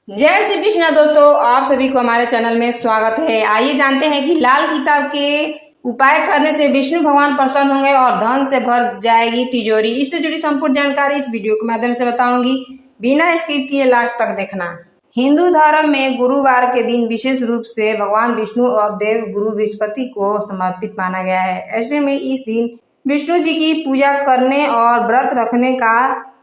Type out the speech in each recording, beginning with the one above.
जय श्री कृष्णा दोस्तों, आप सभी को हमारे चैनल में स्वागत है। आइए जानते हैं कि लाल किताब के उपाय करने से विष्णु भगवान प्रसन्न होंगे और धन से भर जाएगी तिजोरी। इससे जुड़ी संपूर्ण जानकारी इस वीडियो के माध्यम से बताऊंगी, बिना स्किप किए लास्ट तक देखना। हिंदू धर्म में गुरुवार के दिन विशेष रूप से भगवान विष्णु और देव गुरु बृहस्पति को समर्पित माना गया है। ऐसे में इस दिन विष्णु जी की पूजा करने और व्रत रखने का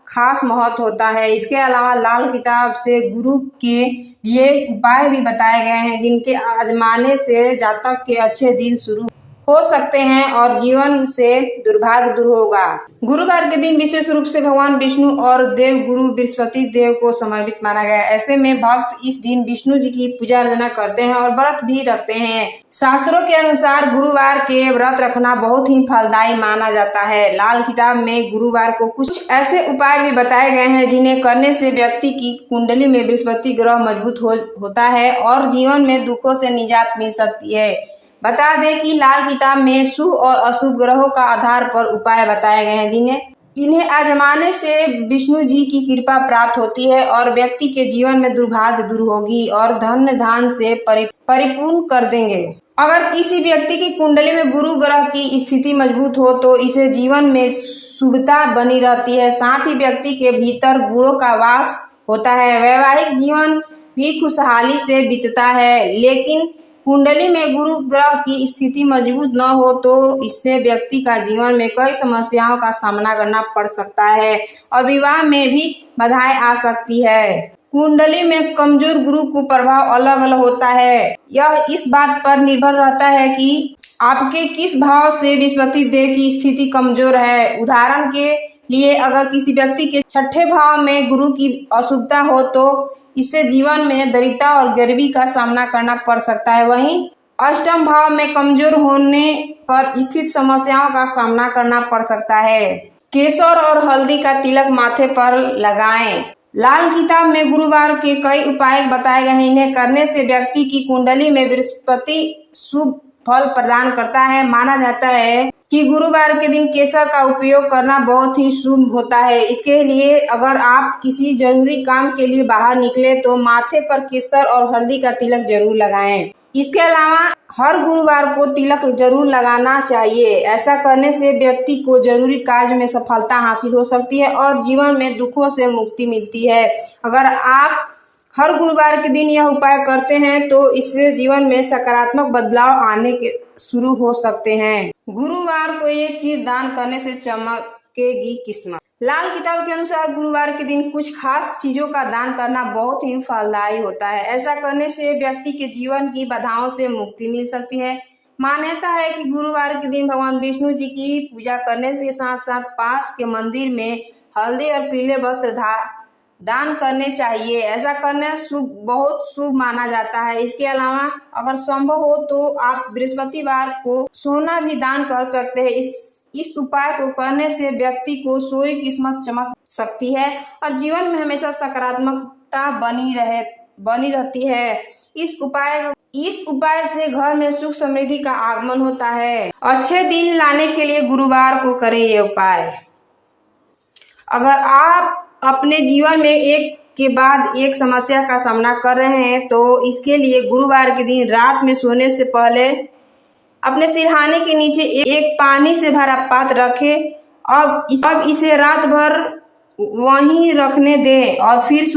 खास महत्व होता है। इसके अलावा लाल किताब से गुरु के लिए उपाय भी बताए गए हैं, जिनके आजमाने से जातक के अच्छे दिन शुरू हो सकते हैं और जीवन से दुर्भाग्य दूर होगा। गुरुवार के दिन विशेष रूप से भगवान विष्णु और देव गुरु बृहस्पति देव को समर्पित माना गया है। ऐसे में भक्त इस दिन विष्णु जी की पूजा अर्चना करते हैं और व्रत भी रखते हैं। शास्त्रों के अनुसार गुरुवार के व्रत रखना बहुत ही फलदायी माना जाता है। लाल किताब में गुरुवार को कुछ ऐसे उपाय भी बताए गए हैं, जिन्हें करने से व्यक्ति की कुंडली में बृहस्पति ग्रह मजबूत होता है और जीवन में दुखों से निजात मिल सकती है। बता दें कि लाल किताब में शुभ और अशुभ ग्रहों का आधार पर उपाय बताए गए हैं, इन्हें आजमाने से विष्णु जी की कृपा प्राप्त होती है और व्यक्ति के जीवन में दुर्भाग्य दूर होगी और धन धान से परिपूर्ण कर देंगे। अगर किसी व्यक्ति की कुंडली में गुरु ग्रह की स्थिति मजबूत हो तो इसे जीवन में शुभता बनी रहती है। साथ ही व्यक्ति के भीतर गुणों का वास होता है। वैवाहिक जीवन भी खुशहाली से बीतता है। लेकिन कुंडली में गुरु ग्रह की स्थिति मजबूत न हो तो इससे व्यक्ति का जीवन में कई समस्याओं का सामना करना पड़ सकता है और विवाह में भी बाधाएं आ सकती है। कुंडली में कमजोर गुरु को प्रभाव अलग अलग होता है। यह इस बात पर निर्भर रहता है कि आपके किस भाव से बृहस्पति देव की स्थिति कमजोर है। उदाहरण के लिए अगर किसी व्यक्ति के छठे भाव में गुरु की अशुभता हो तो इससे जीवन में दरिद्रता और गरीबी का सामना करना पड़ सकता है। वहीं अष्टम भाव में कमजोर होने पर स्थित समस्याओं का सामना करना पड़ सकता है। केसर और हल्दी का तिलक माथे पर लगाएं। लाल किताब में गुरुवार के कई उपाय बताए गए हैं। इन्हें करने से व्यक्ति की कुंडली में बृहस्पति शुभ फल प्रदान करता है। माना जाता है कि गुरुवार के दिन केसर का उपयोग करना बहुत ही शुभ होता है। इसके लिए अगर आप किसी जरूरी काम के लिए बाहर निकले तो माथे पर केसर और हल्दी का तिलक जरूर लगाएं। इसके अलावा हर गुरुवार को तिलक जरूर लगाना चाहिए। ऐसा करने से व्यक्ति को जरूरी कार्य में सफलता हासिल हो सकती है और जीवन में दुखों से मुक्ति मिलती है। अगर आप हर गुरुवार के दिन यह उपाय करते हैं तो इससे जीवन में सकारात्मक बदलाव आने के शुरू हो सकते हैं। गुरुवार को ये चीज दान करने से चमकेगी किस्मत। लाल किताब के अनुसार गुरुवार के दिन कुछ खास चीजों का दान करना बहुत ही फलदायी होता है। ऐसा करने से व्यक्ति के जीवन की बाधाओं से मुक्ति मिल सकती है। मान्यता है कि गुरुवार के दिन भगवान विष्णु जी की पूजा करने के साथ साथ पास के मंदिर में हल्दी और पीले वस्त्र दान करने चाहिए। ऐसा करना बहुत शुभ माना जाता है। इसके अलावा अगर संभव हो तो आप बृहस्पतिवार को सोना भी दान कर सकते हैं। इस उपाय को करने से व्यक्ति को सोई किस्मत चमक सकती है और जीवन में हमेशा सकारात्मकता बनी रहती है। इस उपाय से घर में सुख समृद्धि का आगमन होता है। अच्छे दिन लाने के लिए गुरुवार को करें ये उपाय। अगर आप अपने जीवन में एक के बाद एक समस्या का सामना कर रहे हैं तो इसके लिए गुरुवार के दिन रात में सोने से पहले अपने सिरहाने के नीचे एक पानी से भरा पात्र रखें। अब इसे रात भर वहीं रखने दें और फिर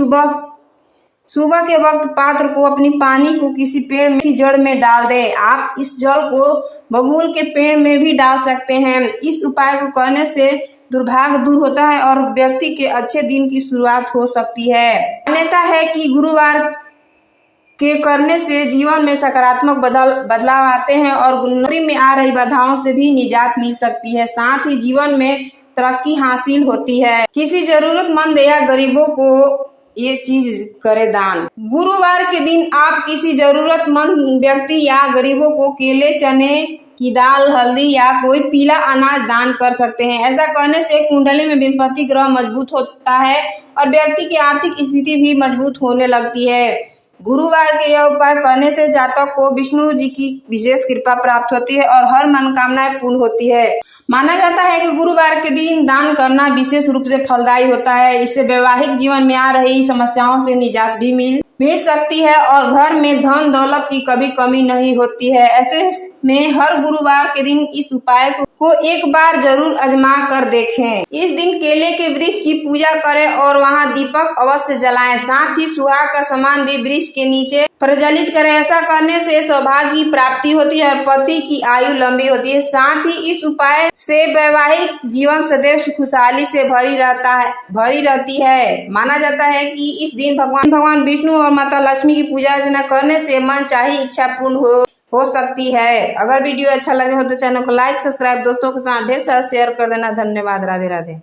सुबह के वक्त पात्र को अपनी पानी को किसी पेड़ की जड़ में डाल दें। आप इस जल को बबूल के पेड़ में भी डाल सकते हैं। इस उपाय को करने से दुर्भाग्य दूर होता है और व्यक्ति के अच्छे दिन की शुरुआत हो सकती है। मान्यता है कि गुरुवार के करने से जीवन में सकारात्मक बदलाव आते हैं और नौकरी में आ रही बाधाओं से भी निजात मिल सकती है। साथ ही जीवन में तरक्की हासिल होती है। किसी जरूरतमंद या गरीबों को ये चीज करे दान। गुरुवार के दिन आप किसी जरूरतमंद व्यक्ति या गरीबों को केले, चने की दाल, हल्दी या कोई पीला अनाज दान कर सकते हैं। ऐसा करने से कुंडली में बृहस्पति ग्रह मजबूत होता है और व्यक्ति की आर्थिक स्थिति भी मजबूत होने लगती है। गुरुवार के यह उपाय करने से जातक को विष्णु जी की विशेष कृपा प्राप्त होती है और हर मनोकामनाएं पूर्ण होती है। माना जाता है कि गुरुवार के दिन दान करना विशेष रूप से फलदायी होता है। इससे वैवाहिक जीवन में आ रही समस्याओं से निजात भी मिल सकती है और घर में धन दौलत की कभी कमी नहीं होती है। ऐसे में हर गुरुवार के दिन इस उपाय को एक बार जरूर आजमा कर देखें। इस दिन केले के वृक्ष की पूजा करें और वहां दीपक अवश्य जलाएं। साथ ही सुहाग का सामान भी वृक्ष के नीचे प्रज्वलित करें। ऐसा करने से सौभाग्य की प्राप्ति होती है और पति की आयु लंबी होती है। साथ ही इस उपाय से वैवाहिक जीवन सदैव खुशहाली से भरी रहती है। माना जाता है कि इस दिन भगवान विष्णु और माता लक्ष्मी की पूजा अर्चना करने से मन चाही इच्छा पूर्ण हो सकती है। अगर वीडियो अच्छा लगे हो तो चैनल को लाइक सब्सक्राइब दोस्तों के साथ ढेर सारा शेयर कर देना। धन्यवाद। राधे राधे।